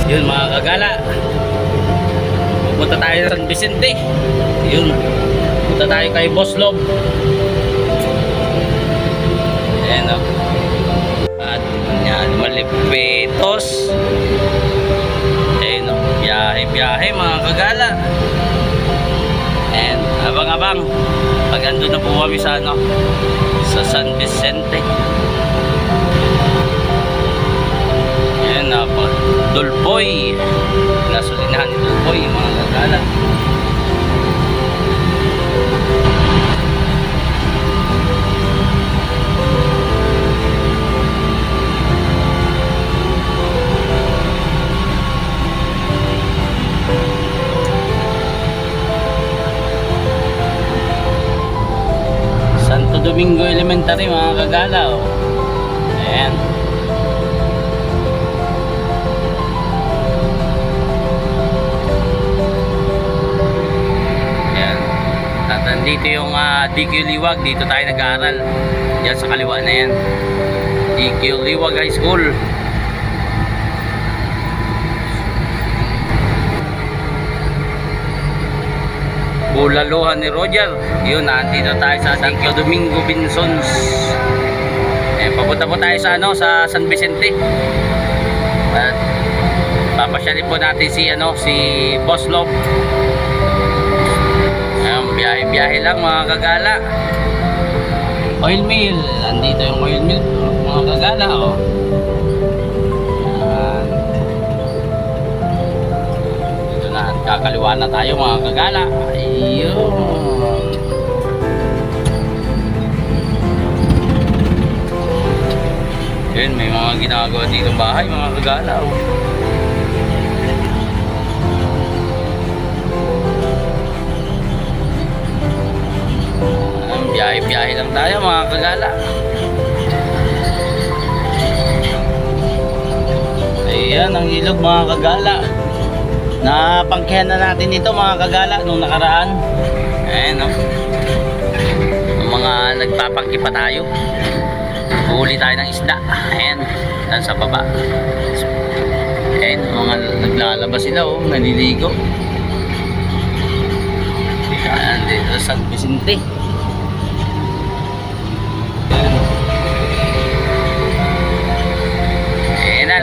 Yun mga kagala, pupunta tayo sa San Vicente. Yun, punta tayo kay Boss Lob. Ayan o. At yan, Malipitos. Ayan o, biyahe mga kagala. And abang-abang pag andun na po kami sa sa San Vicente. Ayan na po, Dulpoy. Gasolinahan ni Dulpoy mga kagala. Santo Domingo Elementary mga kagala oh. Ayan. Ayan. At nandito yung DQ Liwag. Dito tayo nag-aaral. Diyan sa kaliwa na yan, DQ Liwag High School. Bulaluhan ni Roger. Yun, nandito tayo sa Santo Domingo Binsons. Eh, papunta po tayo sa sa San Vicente. At papasyalin po natin si Boss Lob. Ayan, biyahe lang mga kagala. Oil mill, nandito yung oil mill mga kagala oh. Kakaliwa na tayo mga kagala. Ayun. Ayun, may mga ginagawa dito bahay mga kagala. Biyahe-biyahe lang tayo mga kagala. Ayan ang ilog mga kagala. Napangkihan na natin ito mga kagala nung nakaraan. Ayan o. Mga nagpapangki pa tayo. Huli tayo ng isda. Ayan. Dan sa baba. Ayan. Mga naglalabas sila o. Naliligo. Ayan. Dito sa San Vicente.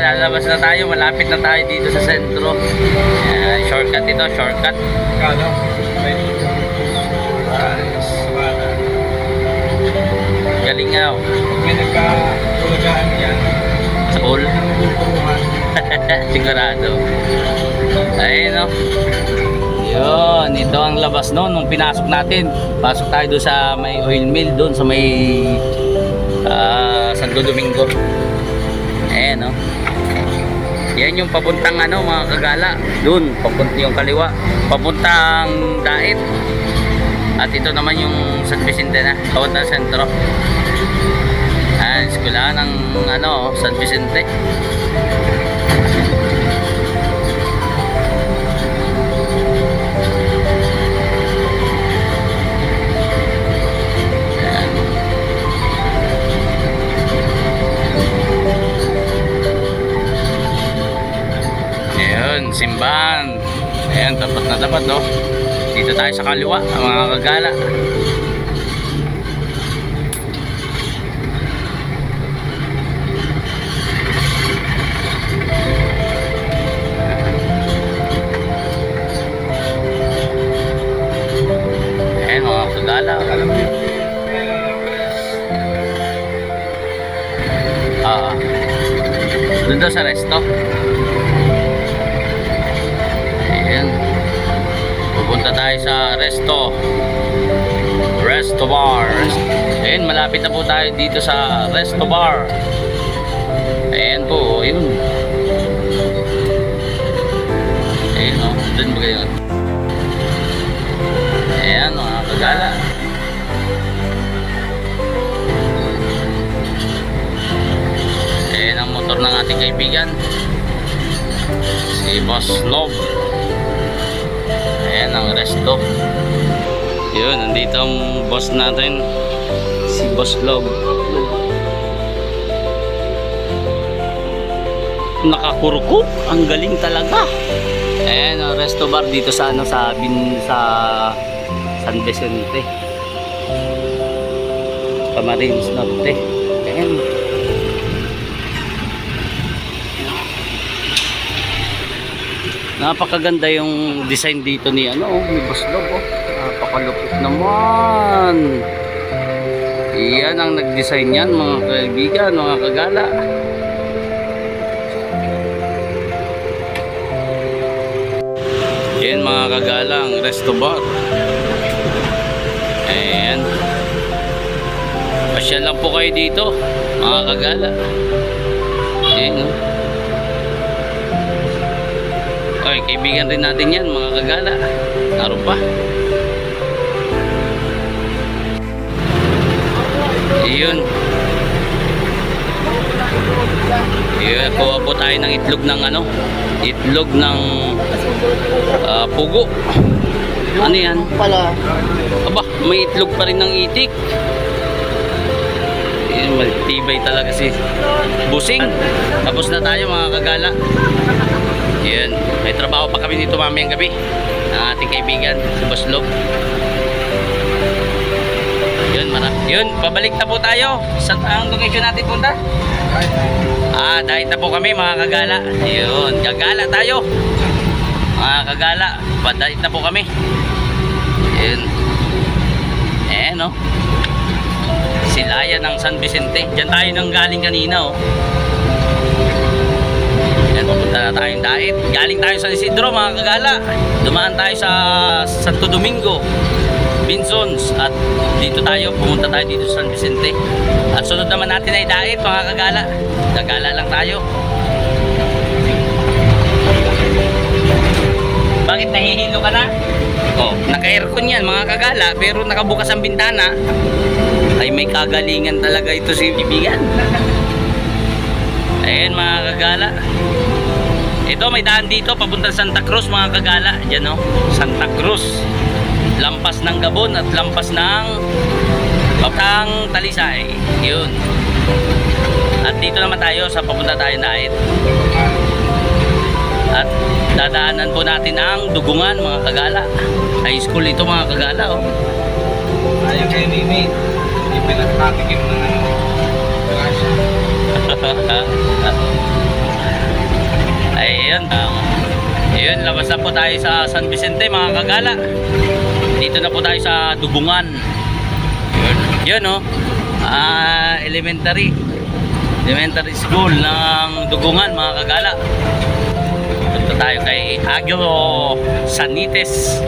Lalabas na tayo, malapit na tayo dito sa sentro. Shortcut ito, shortcut. Kano? Galing nga oh. May nagkakulagaan yan. Sa pool? Sigurado. Ayun oh. Yun, ito ang labas nung pinasok natin. Pasok tayo doon sa may oil mill, doon sa may Santo Domingo. Ayan oh. Yan yung papuntang mga kagala. Doon, papunta yung kaliwa. Papuntang Dait. At ito naman yung San Vicente na. Bawat na sentro. Ayan, eskwelahan ng San Vicente. Simbahan. Ayan, tapat na tapat oh. Dito tayo sa kaliwa mga kagala. Ayan mga kagala. Doon daw sa resto. Pupunta tayo sa Resto Bar. Ayan, malapit na po tayo dito sa Resto Bar. Ayan po, yun. Ayan o, dun ba yun? Ayan mga kagala. Ayan ang motor ng ating kaibigan, si Boss Lob. Ayan ang resto. Yun, nandito ang boss natin, si Boss Lob. nakakurukop. Ang galing talaga. Ayan, resto bar dito sa ano, sa San Vicente, Camarines Norte. Ayan. Napakaganda yung design dito ni ano, ni Boss Log, oh. Napakalupit naman. Iyan ang nag-design yan, mga kaibigan, mga kagala. Yan mga kagala, ang resto bar. Ayan. Pasyal lang po kayo dito, mga kagala. Ayan, oh. Okay, kaibigan rin natin yan, mga kagala. Naroon pa. Iyon. Iyon, kuha po tayo ng itlog ng ano, itlog ng pugo. Ano yan? Pala. Aba, may itlog pa rin ng itik. Iyon, matibay talaga si Busing. Tapos na tayo, mga kagala. Iyon, may trabaho pa kami dito mamayang gabi ng ating kaibigan, si Boss Log. Yun, pabalik na po tayo. Saan ang location natin punta? Dahil na po kami, mga kagala. Yun, gagala tayo, mga kagala. Padahit na po kami. Yun. No? Silayan ng San Vicente. Diyan tayo nang galing kanina, oh. Yan, pupunta na tayong dahit. Galing tayo sa Isidro, mga kagala. Dumaan tayo sa Santo Domingo, Binsons, at dito tayo, pumunta tayo dito sa San Vicente. At sunod naman natin ay dait, mga kagala. Gagala lang tayo. Bakit nahihilo ka na? Oh, naka-aircon yan, mga kagala, pero nakabukas ang bintana. Ay, may kagalingan talaga ito si bibigan. Ayan, mga kagala. Ito, may daan dito papunta sa Santa Cruz, mga kagala. Diyan, oh, Santa Cruz. Lampas ng Gabon at lampas ng Batang Talisay. Yun. At dito naman tayo sa papunta tayo dahit. At dadaanan po natin ang Dugungan, mga kagala. High school ito, mga kagala, oh. Ayaw kayo nini. Hindi pinagkatikim ng ano. Ayun. Ayun, labas na po tayo sa San Vicente, mga kagala. Dito na po tayo sa Dugungan. Yun, oh. Elementary school ng Dugungan, mga kagala. Punta tayo kay Aguilo Sanites.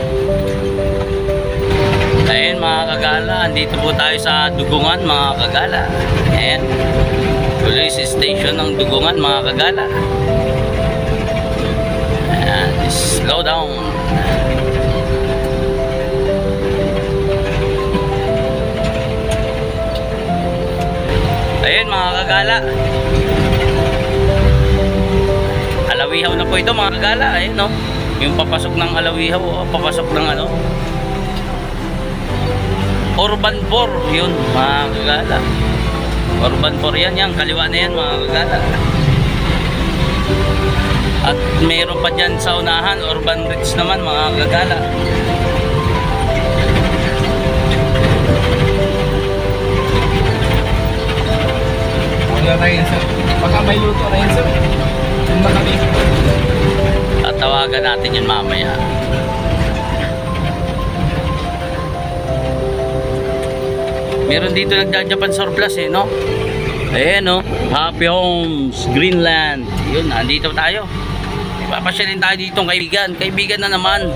Ayun, mga kagala, andito po tayo sa Dugungan, mga kagala. Ayan, police station ng Dugungan, mga kagala. Ayan, slow down. Ayun, mga kagala. Alawihaw na po ito, mga kagala. Ayun, no? Yung papasok ng Alawihaw, oh, papasok ng ano, Urban 4, yun, mga kagala. Urban 4 yan, yan, kaliwa na yan, mga kagala. At mayroon pa dyan sa unahan, Urban Ridge naman, mga kagala. Wala na yun, sir. Baka may luto na yun, sir. Yung na kami. Tatawagan natin yun mamaya. Meron dito nagja-Japan surplus, eh, no? Ayan, no? Happy Homes, Greenland. Yun, nandito tayo. Ipapasyalin tayo dito, kaibigan. Kaibigan na naman.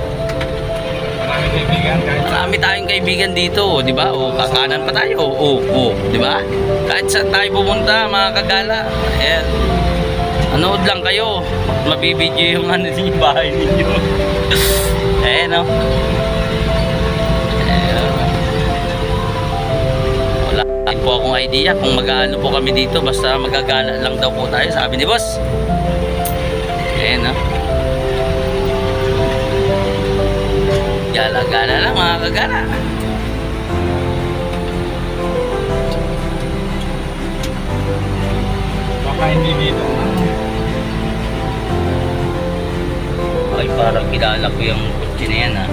Marami kaibigan kahit sa... Marami tayong kaibigan dito, di ba? O, kakanan pa tayo. O, di ba? Kahit saan tayo pumunta, mga kagala. Ayan. Anood lang kayo. Mabibidyo yung ano yung bahay ninyo. Ayan, no? Ayan. Wala po akong idea kung mag-ano po kami dito. Basta magagala lang daw po tayo, sabi ni boss. Ayan, no? Gala-gala lang, mga kagala. Baka hindi dito. kilala ko yung kutsi na yan, ha.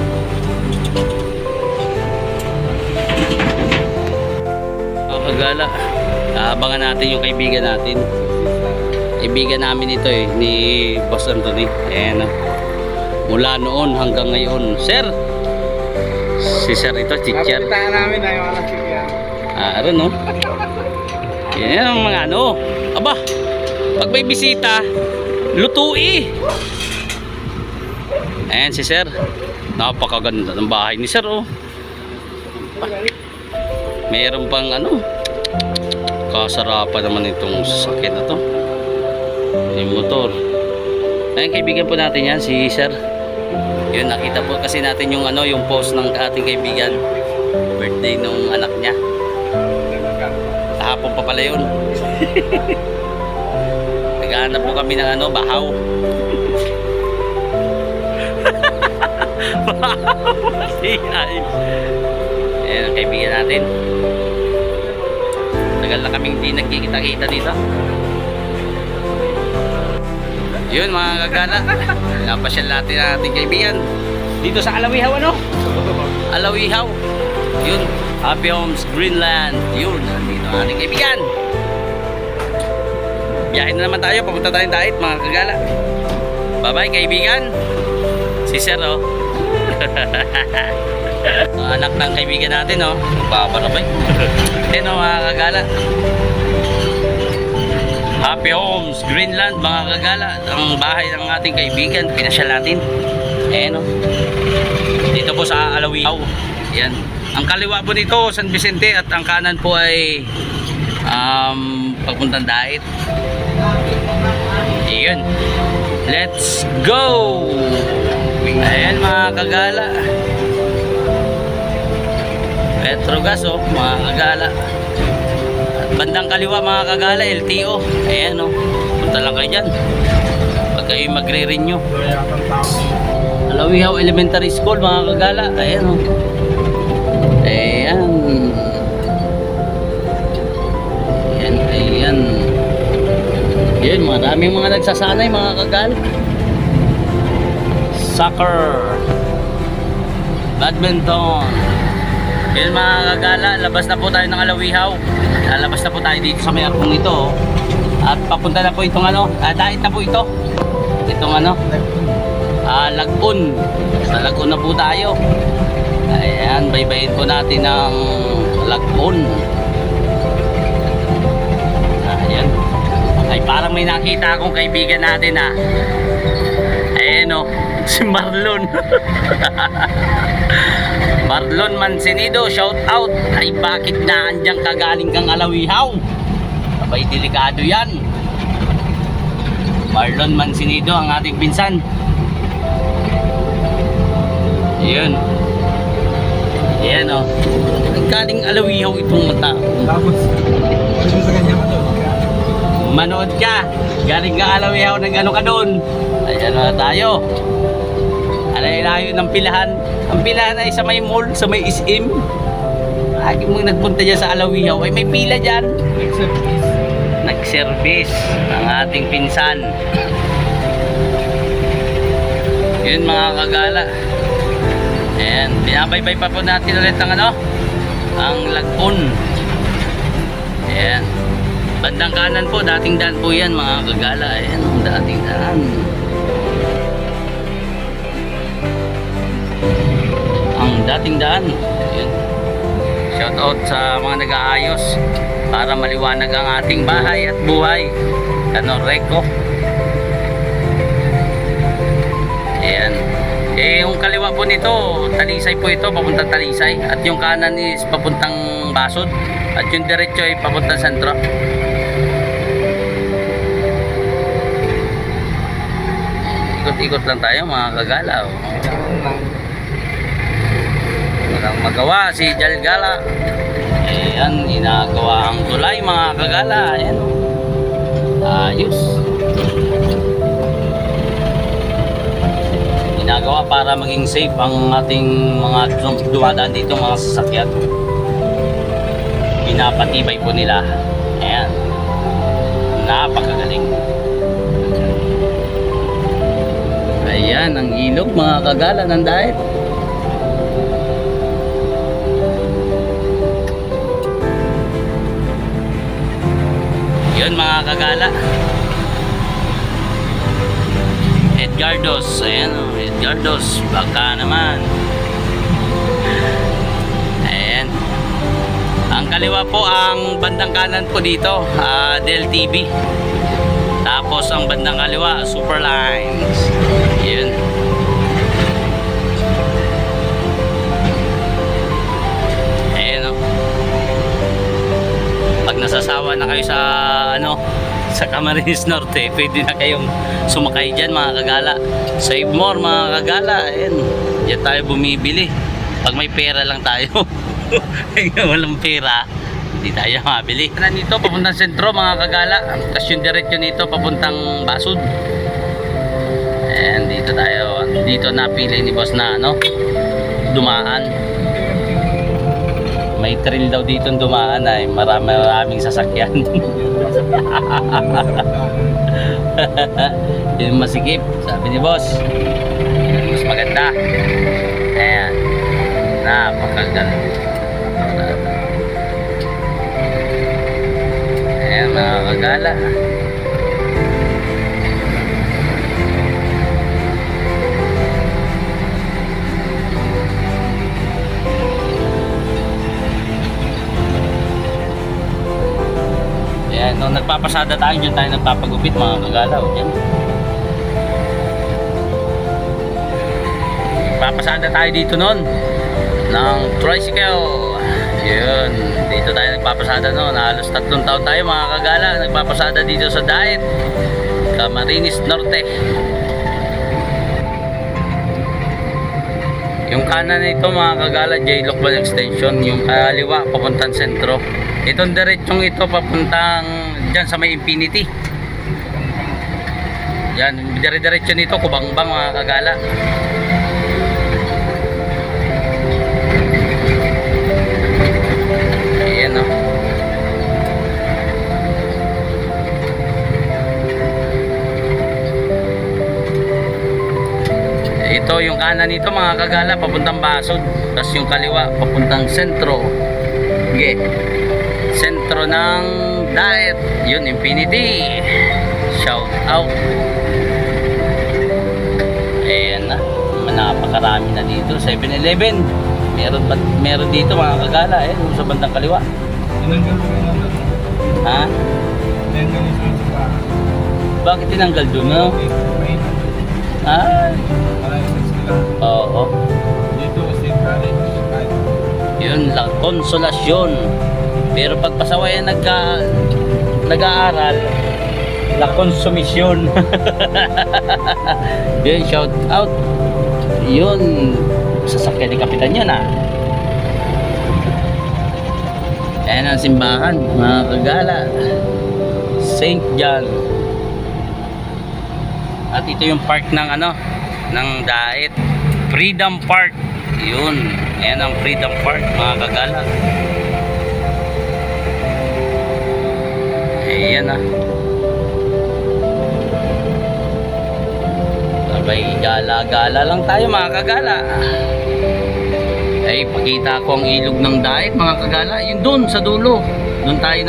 Mga kagala, abangan natin yung kaibigan natin. Kaibigan namin ito eh, ni Boss Anthony. Ayan, mula noon hanggang ngayon. Sir! Si Sir ito, teacher. Napuntaan namin na yung mga kaibigan. Ano, no? Yan ang mga ano. Aba, pag may bisita, lutui. Ayan si Sir. Napakaganda ng bahay ni Sir, oh. Mayroon pang ano, kasarapan naman itong sasakyan na to. Yung motor. Ayun, kaibigan po natin yan, si Sir. Yun, nakita po kasi natin yung ano, yung post ng ating kaibigan. Birthday nung anak niya. Kahapon pa pala yun. Naghahanap po kami ng ano, bahaw. Ayan ang kaibigan natin. Tagal na kaming hindi nagkikita-kita dito. Yun mga kagala, napasyal natin ang ating kaibigan dito sa Alawihaw, ano? Alawihaw. Yun, Happy Homes Greenland. Yun, dito ang ating kaibigan. Biyahe na naman tayo, papunta tayong dait mga kagala. Bye bye kaibigan. Si Sir, oh. Anak ng kaibigan natin, oh. Magpaparabay. Yan, oh mga kagala. Happy Homes Greenland mga kagala, ang bahay ng ating kaibigan, pinasyal natin. Ayan, o. Dito po sa Alawihaw. Yan. Ang kaliwa po nito San Vicente at ang kanan po ay pagpuntang dait. Yun. Let's go. Ayan mga kagala. Petrogas, oh mga kagala. Bandang kaliwa mga kagala, LTO. Ayan, o. Punta lang kayo dyan pag kayo magre-renew. Alawihaw Elementary School mga kagala. Ayan, o. Ayan. Ayan, ayan. Ayan, maraming mga nagsasanay mga kagala. Soccer, badminton. Ayan mga kagala, labas na po tayo ng Alawihaw. Lalabas na po tayo dito sa may akong ito, oh. At papunta na po itong ano, dait na po ito. Itong ano, Lagun. Sa Lagun na po tayo. Ayan, baybayin po natin ang Lagun. Ayan. Ay parang may nakita akong kaibigan natin, ha. Ayan, oh, si Marlon. Marlon Mancenido, shout out. Ay bakit na andyan kagaling kang Alawihaw? Abay delikado yan. Marlon Mancenido ang ating pinsan. Yun. Ayan, o. Galing Alawihaw itong mata. Tapos, sa kanya manood ka. Galing kang Alawihaw, nag-ano ka doon. Ayan na tayo. Alay-layo ng pilahan. Ang pilahan ay sa may mall, sa may SM. Lagi mong nagpunta dyan sa Alawihaw ay may pila dyan. Nag-service ang ating pinsan. Yun mga kagala. Ayan, binabaybay pa po natin ulit ang ano, ang Lagun. Ayan. Bandang kanan po, dating daan po yan mga kagala. Ayan, ang dating daan. Ang dating daan. Ayan. Shout out sa mga nag-aayos para maliwanag ang ating bahay at buhay. Reko. Ayan. Yung kaliwa po nito, Talisay po ito, papuntang Talisay. At yung kanan is papuntang Basod. At yung diretso ay papuntang sentro. Ikot-ikot lang tayo mga kagala. Walang magawa si Jalgala. Ayan, ginagawa ang tulay mga kagala. Ayan. Ayos. Ginagawa para maging safe ang ating mga dumadaan dito, mga sasakyan. Pinapatibay po nila. Ayan. Napakagaling. Ayan. Ayan ang ilog mga kagala ng Daet. Yun mga kagala. Edgardos. Ayan o, Edgardos. Baka naman. Ayan. Ang kaliwa po, ang bandang kanan po dito, Del TV. Tapos ang bandang kaliwa, Super Lines. Yun. Ayan o. Pag nasasawa na kayo sa sa Camarines Norte, pwede na kayong sumakay dyan mga kagala. Save more mga kagala. Ayan. Diyan tayo bumibili. Pag may pera lang tayo. Walang pera, hindi tayo mabili. Nandito papuntang sentro mga kagala. Tapos yung diretso nito papuntang Basud. Ayan, dito tayo. Dito napili ni boss na dumaan. May trail daw dito dumaan ay maraming sasakyan. Yung masikip, sabi ni boss. Mas maganda. Ayan. Napakaganda. Ayan mga kagala. Ayan, nung nagpapasada tayo, dyan tayo nagpapagupit mga kagala. O dyan. Nagpapasada tayo dito nun ng tricycle. Yun, dito tayo nagpapasada noon. Halos 3 taon tayo mga kagala nagpapasada dito sa Daet, Camarines Norte. Yung kanan nito mga kagala, J-Lokban Extension. Yung kaliwa papuntang sentro. Itong diretsong ito papuntang dyan sa may Infinity. Yan, dire-diretso nito Kubangbang mga kagala. Ayan o. Ito yung kanan nito mga kagala papuntang Basud. Tapos yung kaliwa papuntang sentro. Okay. Sentro ng Daet. Yun, Infinity. Shout out. Ayan na. Napakarami na dito. 7-Eleven. Meron dito mga kagala sa bandang kaliwa. Ha? Bakit tinanggal doon no? Ay. Oo. Dito State College. Yun lang, konsolasyon. Pero pag pasawayan nag-aaral, la konsumisyon. Yun, shout out. Yun, sasakyan ni kapitan yun Ayan ang simbahan mga kagala, St. John. At ito yung park ng ng Daet, Freedom Park. Yun, ayan ang Freedom Park mga kagala. Ayan sabay gala-gala lang tayo mga kagala. Ay pakita ko ang ilog ng Daet mga kagala. Yun doon sa dulo. Doon tayo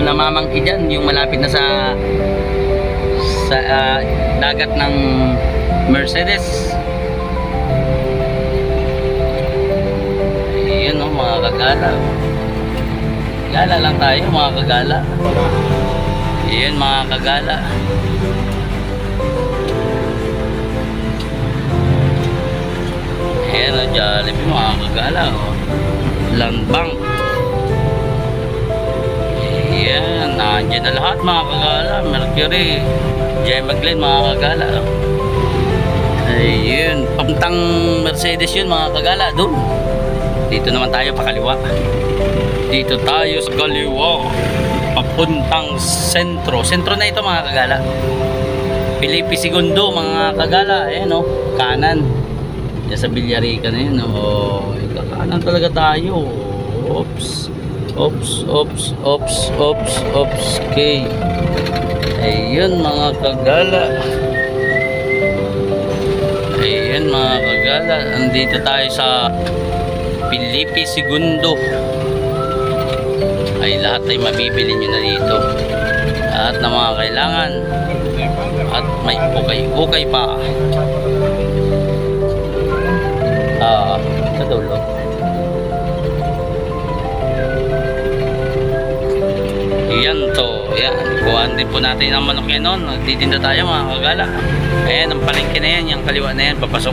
namamangki dyan. Yung malapit na sa dagat ng Mercedes. Ayan mga kagala. Gala lang tayo mga kagala. Ayan mga kagala. Ayan o, Jollibee mga kagala Land Bank. Ayan, nandiyan na lahat mga kagala. Mercury, Gemma Glen mga kagala. Ayun, papuntang Mercedes yun mga kagala. Doon. Dito naman tayo pakaliwa. Dito tayo sa kaliwa papuntang sentro. Sentro na ito mga kagala. Felipe Segundo mga kagala. Ayan o, kanan. Diyan sa Villarica na yun. Kanan talaga tayo. Oops. Oops. Okay. Ayun mga kagala. Ayan mga kagala, andito tayo sa Pilipi Segundo. Ay lahat ay mabibili nyo na dito. Lahat na mga kailangan. At may ukay pa. Sa dulo. Yan to. Yan. Kuhaan din po natin ang manok yan noon. Nagtitinda tayo mga kagala. Ayan, ang palengke na yan. Yung kaliwa na yan. Papasok.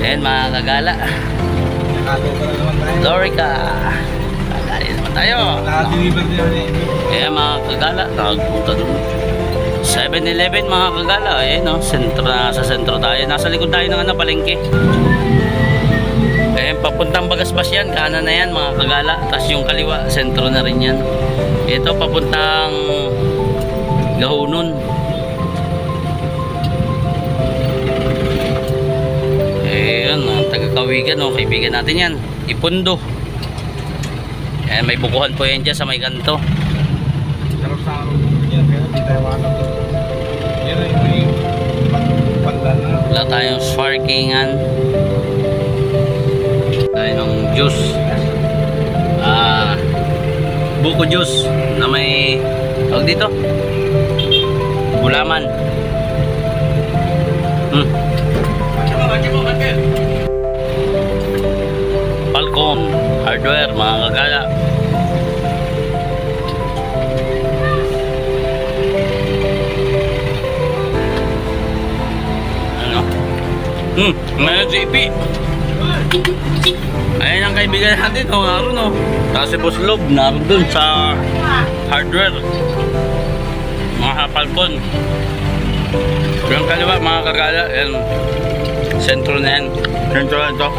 Ayan mga kagala. Lorica. Kagala naman tayo. Ayan mga kagala. Nakapunta doon. 7-Eleven mga kagala. Ayan o. Sa sentro tayo. Nasa likod tayo ng palengke. Ayan, papuntang Bagasbas yan. Kanan na yan mga kagala. Tapos yung kaliwa, sentro na rin yan. Ito papuntang Gahunon. Ayan, taga-Kawigan o. Kaibigan natin yan. Ipundo. Ayan, may bukuhan po yan dyan sa may kanto. Wala tayong sparkingan. Tayo ng juice. Buko juice na may tawag dito gulaman. Falcon Hardware mga kagala. Ano? May JP. Ayan ang kaibigan natin, naroon o. Kasi Boss Lob, naroon dun sa hardware. Mga Falcon. Yung kaliwa, mga kagala, yan. Sentro na yan. Sentro na ito.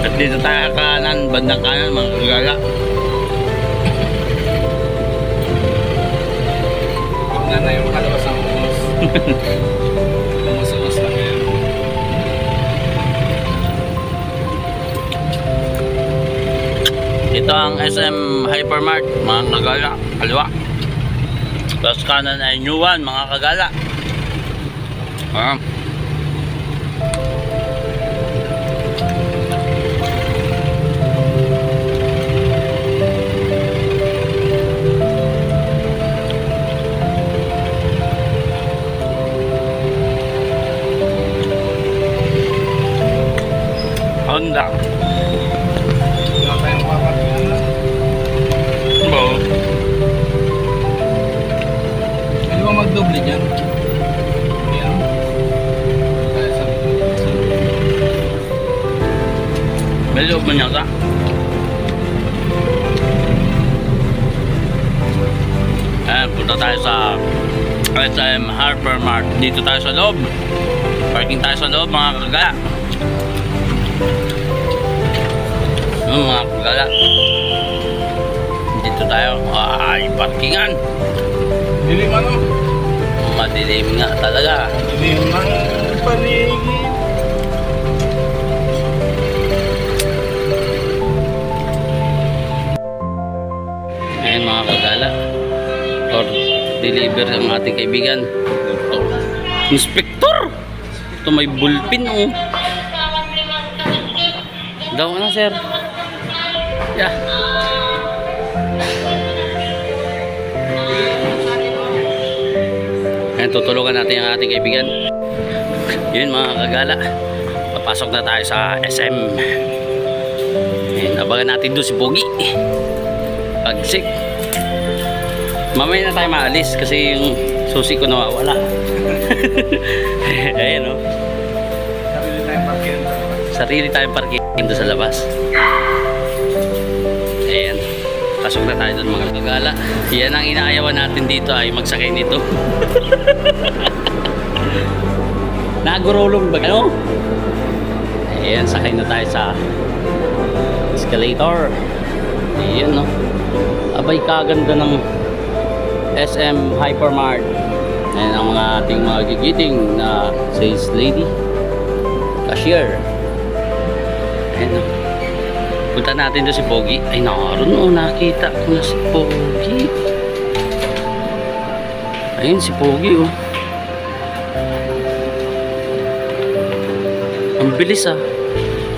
At dito tayo kanan, bandang kanan, mga kagala. Huwag na yung makalabas ang ulos. Ulos lang yan. Ito ang SM Hypermart, mga kagala, kaliwa. Tapos kanan ay New One, mga kagala. Honda. Magdoble dyan. Ayan. May loob man yata. Ayan, punta tayo sa SM Hypermart. Dito tayo sa loob. Parking tayo sa loob mga kagala. Mga kagala. Dito tayo. Ay, parkingan. Dilim ano? Madilim nga talaga. Dilim ang paligid. Ayan mga kagala. Or deliver ang ating kaibigan. Ito. Inspector! Ito may bulpin oh. Daw na sir. Yeah. Ayan, tutulungan natin ang ating kaibigan. Yun mga kagala, papasok na tayo sa SM. Ayan, abangan natin doon si Pogi Pagsik. Mamaya na tayo maalis kasi yung susi ko nawawala. Ayan o. Sarili tayong parking doon sa labas. Ayan, pasok na tayo doon mga kagala. Yan ang inaayawan natin dito ay magsakay nito. Nagurulong ba? Ano? Ayan, sakay na tayo sa escalator. Ayan no. Abay kaganda ng SM Hypermart. Ayan ang mga ating mga gigiting na sales lady, cashier. Ayan no. Punta natin doon si Pogi. Ay naroon o, nakita ko na si Pogi. Ayun si Pogi oh. Ang bilis ah.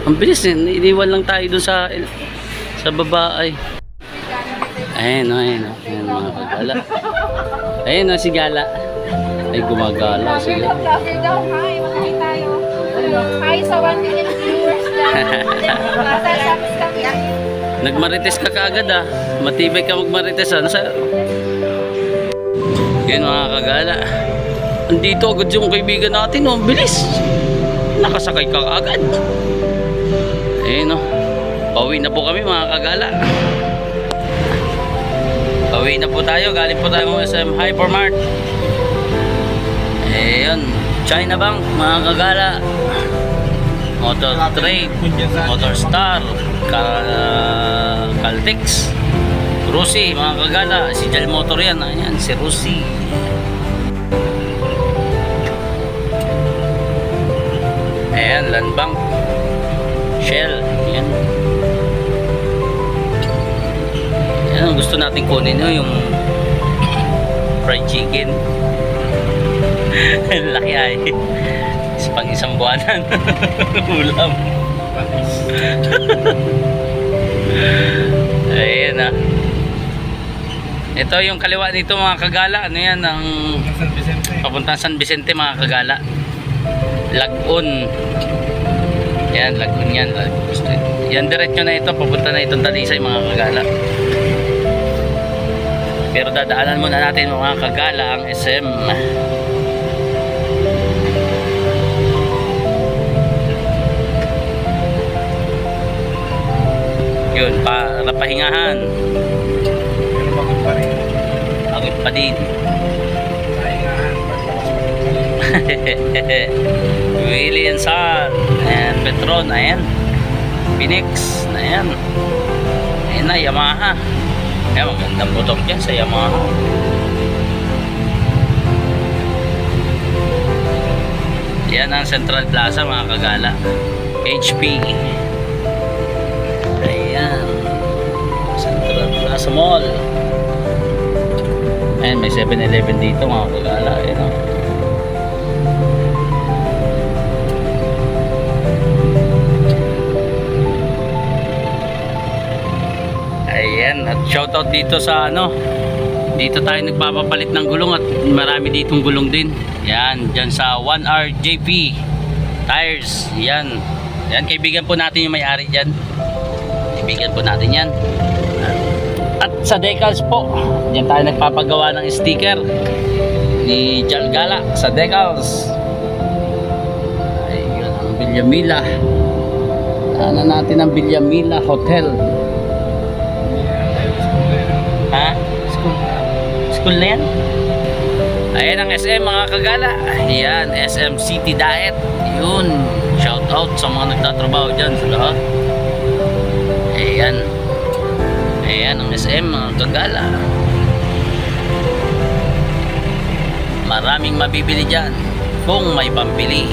Ang bilis eh. Iniwan lang tayo dun sa baba ay. Ayan o, ayan o. Ayan mga kagala. Ayan o si Gala. Ay gumagala sila. Vlogger daw, hi, makahay tayo. Hi sa 1 million viewers dyan. Masasabis kami. Nagmarites ka kaagad ah. Matibay ka magmarites ah. Nasa... Yan mga kagala. Andito agad yung kaibigan natin oh. Bilis. Nakasakay ka kaagad. Ayan oh. Pauwi na po kami mga kagala. Pauwi na po tayo. Galing po tayo ng SM Hypermart. Ayan. China Bank mga kagala. Motor Trade, Motor Star, Caltex, Rusi, mga kagala. Si Jal Motor yan. Ayan, si Rusi. Ayan, Land Bank, Shell. Ayan. Ayan, ang gusto natin kunin yung fried chicken. Laki ay. Pang isang buwanan. Ulam. Ayan ah. Ito yung kaliwa nito mga kagala. Ano yan? Ang papuntang San Vicente mga kagala. Lagun. Yan, Lagun yan. Yan diretso na ito. Papunta na itong Talisay mga kagala. Pero dadaanan muna natin mga kagala ang SM. Yun, para pahingahan. Pero pagod pa rin. Pagod pa din. Pahingahan. Willie and Son. Ayan, Petron. Ayan. Phoenix. Ayan. Ayan na, Yamaha. Ayan, magandang putok dyan sa Yamaha. Yan ang Central Plaza mga kagala. HP. Central Plaza Mall. Ayan, may 7-Eleven dito mga kagala. Ayan o. Ayan, at shoutout dito sa ano. Dito tayo nagpapapalit ng gulong at marami ditong gulong din. Yan, dyan sa 1RJP Tires. Yan. Yan, kaibigan po natin yung may-ari dyan. Kaibigan po natin yan. At sa decals po, dyan tayo nagpapagawa ng sticker ni Jalgala sa decals. Ayun ang Villamila. Ano natin ang Villamila Hotel. Ha? School na yan? Ayan ang SM mga kagala. Ayan, SM City Diet. Yun, shout out sa mga nagtatrabaho dyan sa lahat. Ayan. Ayan ang SM mga kagala. Maraming mabibili dyan kung may pambili.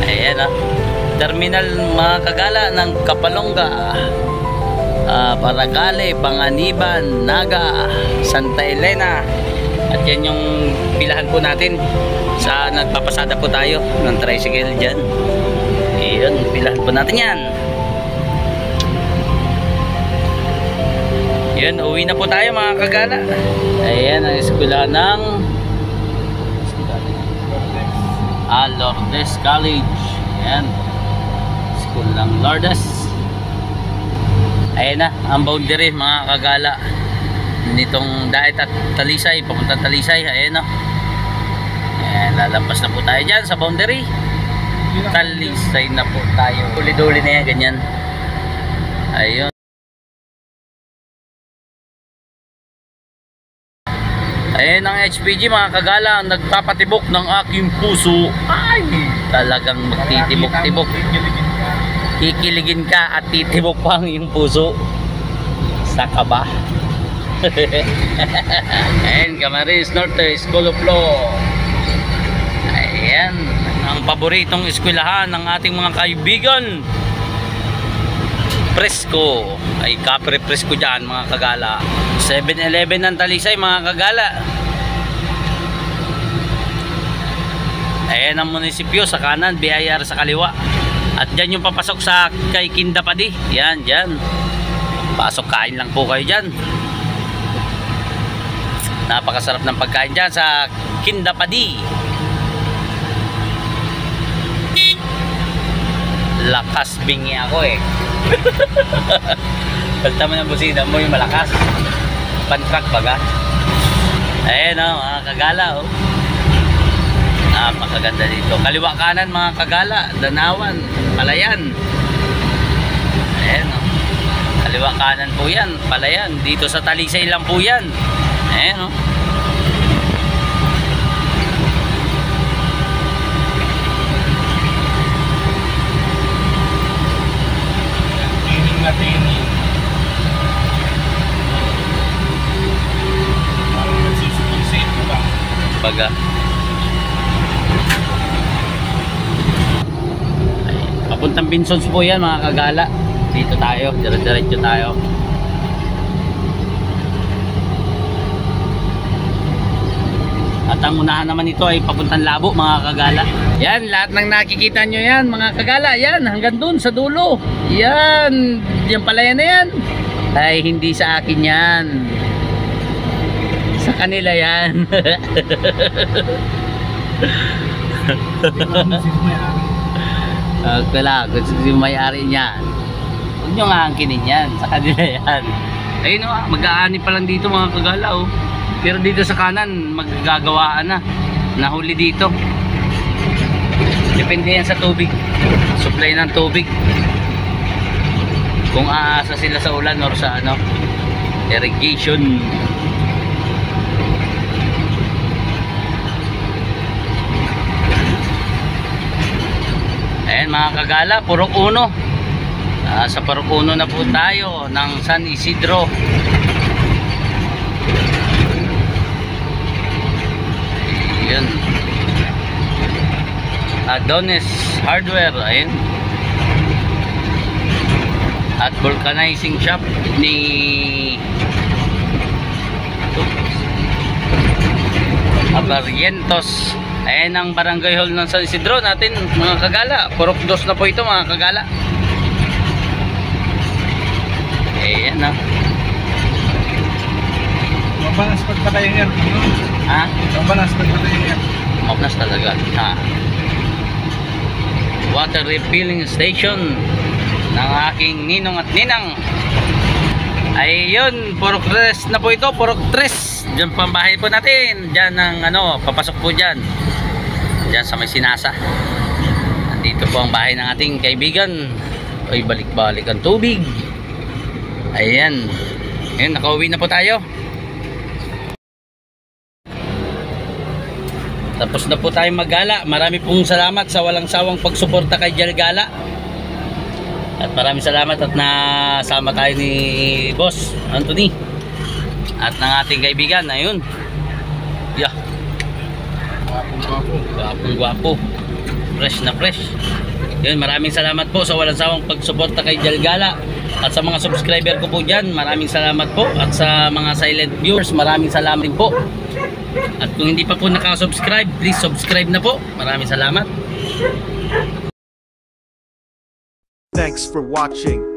Ayan ah. Terminal mga kagala ng Kapalonga, Paragale, Panganiban, Naga, Santa Elena. At yan yung pilahan po natin sa nagpapasada po tayo ng tricycle dyan. Ayan, pilahan po natin yan. Yan, uwi na po tayo mga kagala. Ayan ang eskwelahan ng Lourdes College. Ayan, school ng Lourdes. Ayan na ang boundary mga kagala nitong Daet at Talisay, papuntang Talisay. Ayan na. Ayan, lalampas na po tayo dyan sa boundary. Talisay na po tayo. Duli-duli na yan, ganyan. Ayun. Ayan ang HPG mga kagala, ang nagpapatibok ng aking puso. Ay, talagang magtitibok-tibok. Kikiligin ka at titibok pa ang iyong puso. Saka ba? Ayan, Camarines Norte School of Law. Ayan, ang paboritong eskwelahan ng ating mga kaibigan. Presko. Ay, kapre presko dyan mga kagala. 7-Eleven ng Talisay mga kagala. Ayan ang munisipyo sa kanan, BIR sa kaliwa. At dyan yung papasok sa kay Kindapadi. Yan, dyan. Pasok, kain lang po kayo dyan. Napakasarap ng pagkain dyan sa Kindapadi. Lakas bingi ako eh. Balta mo ng busina mo yung malakas. Pantrak baga. Ayan o, mga kagala o. Napakaganda dito. Kaliwa kanan mga kagala. Danawan, Palayan. Ayan o. Kaliwa kanan po yan, Palayan. Dito sa Talisay lang po yan. Ayan o. Tining na tining. Parang nagsisipil-sip mo ba? Baga. Ay, papuntang Binsons po yan mga kagala. Dito tayo, dire-diretso tayo. At ang unahan naman ito ay papuntang Labo mga kagala. Yan, lahat ng nakikita nyo yan mga kagala. Yan, hanggang dun sa dulo. Yan, yan pala yan na yan. Ay, hindi sa akin yan. Sa kanila yan. Wala, kung sino may-ari niyan. Huwag nyo nga angkinin yan. Sa kanila yan. Ayun o, mag-aani pa lang dito mga kagala o. Pero dito sa kanan, maggagawaan na. Nahuli dito. Depende yan sa tubig. Supply ng tubig. Kung aasa sila sa ulan or sa ano, irrigation. Ayan mga kagala, Purok Uno. Sa Purok Uno na po tayo ng San Isidro. Yun. Adonis Hardware. Ayan. At vulcanizing shop ni Abarrientos. Ayan ang barangay hall ng San Isidro natin mga kagala. Purok 2 na po ito mga kagala. Ayan na. Mabanas pagpatay yung aircon, no? Ha? Mabanas pagpatay yung aircon. Mapnas talaga. Ha. Water refilling station ng aking ninong at ninang. Ayun, Purok 3 na po ito. Purok 3. Diyan pa ang bahay po natin. Diyan ang ano, papasok po dyan. Diyan sa may Sinasa. Nandito po ang bahay ng ating kaibigan. Ay, balik-balik ang tubig. Ayan. Ayun, nakauwi na po tayo. Tapos na po tayong maggala. Marami pong salamat sa walang sawang pagsuporta kay Jel Gala. At maraming salamat at nasama tayo ni Boss Anthony at ng ating kaibigan. Ayun. Yeah. Gwapong-gwapo. Fresh na fresh. Yun, maraming salamat po sa walang sawang pagsuporta kay Jel Gala. At sa mga subscriber ko po dyan, maraming salamat po. At sa mga silent viewers, maraming salamat din po. At kung hindi pa po nakasubscribe, please subscribe na po. Maraming salamat. Thanks for watching.